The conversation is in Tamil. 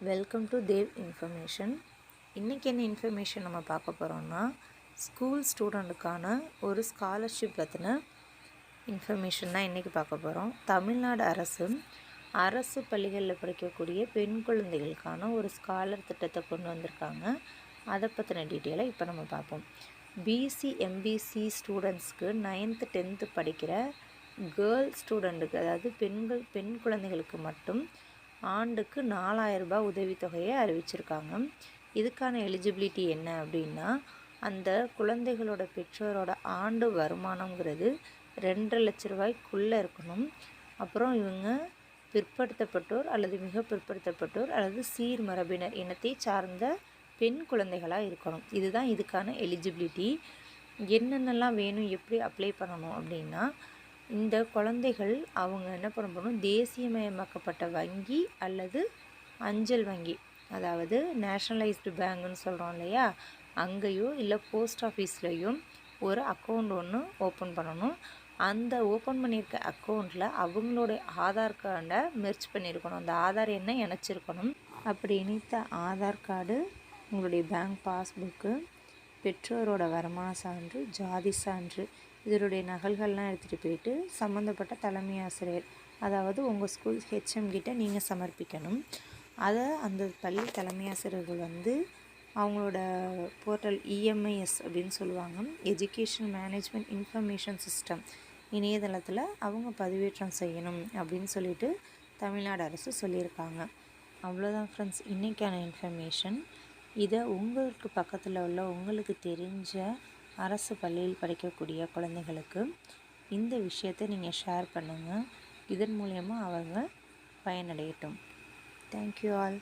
Welcome to Dev information. இன்றைக்கி என்ன இன்ஃபர்மேஷன் நம்ம பார்க்க போகிறோம்னா, ஸ்கூல் ஸ்டூடெண்ட்டுக்கான ஒரு ஸ்காலர்ஷிப் பற்றின இன்ஃபர்மேஷன் தான் இன்றைக்கி பார்க்க போகிறோம். தமிழ்நாடு அரசு பள்ளிகளில் படிக்கக்கூடிய பெண் குழந்தைகளுக்கான ஒரு ஸ்காலர் திட்டத்தை கொண்டு வந்திருக்காங்க. அதை பற்றின டீட்டெயிலை இப்போ நம்ம பார்ப்போம். பிசி எம்பிசி ஸ்டூடெண்ட்ஸ்க்கு 9th 10th படிக்கிற கேர்ள் ஸ்டூடெண்ட்டுக்கு, அதாவது பெண் குழந்தைகளுக்கு மட்டும் ஆண்டுக்கு 4000 ரூபாய் உதவித்தொகையை அறிவிச்சிருக்காங்க. இதுக்கான எலிஜிபிலிட்டி என்ன அப்படின்னா, அந்த குழந்தைகளோட பெற்றோரோட ஆண்டு வருமானங்கிறது 2.5 லட்ச ரூபாய்க்குள்ளே இருக்கணும். அப்புறம் இவங்க பிற்படுத்தப்பட்டோர் அல்லது மிக பிற்படுத்தப்பட்டோர் அல்லது சீர்மரபினர் இனத்தை சார்ந்த பெண் குழந்தைகளாக இருக்கணும். இதுதான் இதுக்கான எலிஜிபிலிட்டி. என்னென்னலாம் வேணும், எப்படி அப்ளை பண்ணணும் அப்படின்னா, இந்த குழந்தைகள் அவங்க என்ன பண்ணணும், தேசியமயமாக்கப்பட்ட வங்கி அல்லது அஞ்சல் வங்கி, அதாவது நேஷ்னலைஸ்டு பேங்குன்னு சொல்கிறோம் இல்லையா, அங்கேயோ இல்லை போஸ்ட் ஆஃபீஸ்லேயும் ஒரு அக்கௌண்ட் ஒன்று ஓப்பன் பண்ணணும். அந்த ஓப்பன் பண்ணியிருக்க அக்கௌண்ட்டில் அவங்களுடைய ஆதார் கார்டை மெர்ச் பண்ணியிருக்கணும். அந்த ஆதார் எண்ணை இணைச்சிருக்கணும். அப்படி இணைத்த ஆதார் கார்டு, உங்களுடைய பேங்க் பாஸ்புக்கு, பெற்றோரோட வருமான சான்று, ஜாதி சான்று, இதனுடைய நகல்கள்லாம் எடுத்துகிட்டு போயிட்டு சம்மந்தப்பட்ட தலைமை ஆசிரியர், அதாவது உங்கள் ஸ்கூல் ஹெச்எம் கிட்ட நீங்கள் சமர்ப்பிக்கணும். அதை அந்த பள்ளி தலைமை ஆசிரியர்கள் அவங்களோட போர்ட்டல் இஎம்ஐஎஸ் அப்படின்னு சொல்லுவாங்க, எஜுகேஷன் மேனேஜ்மெண்ட் இன்ஃபர்மேஷன் சிஸ்டம் இணையதளத்தில் அவங்க பதிவேற்றம் செய்யணும் அப்படின்னு சொல்லிட்டு தமிழ்நாடு அரசு சொல்லியிருக்காங்க. அவ்வளோதான் ஃப்ரெண்ட்ஸ் இன்றைக்கான இன்ஃபர்மேஷன். இதை உங்களுக்கு பக்கத்தில் உள்ள உங்களுக்கு தெரிஞ்ச அரசு பள்ளியில் படிக்கக்கூடிய குழந்தைகளுக்கு இந்த விஷயத்தை நீங்கள் ஷேர் பண்ணுங்கள். இதன் மூலயமா அவங்க பயனடையட்டும். Thank you all.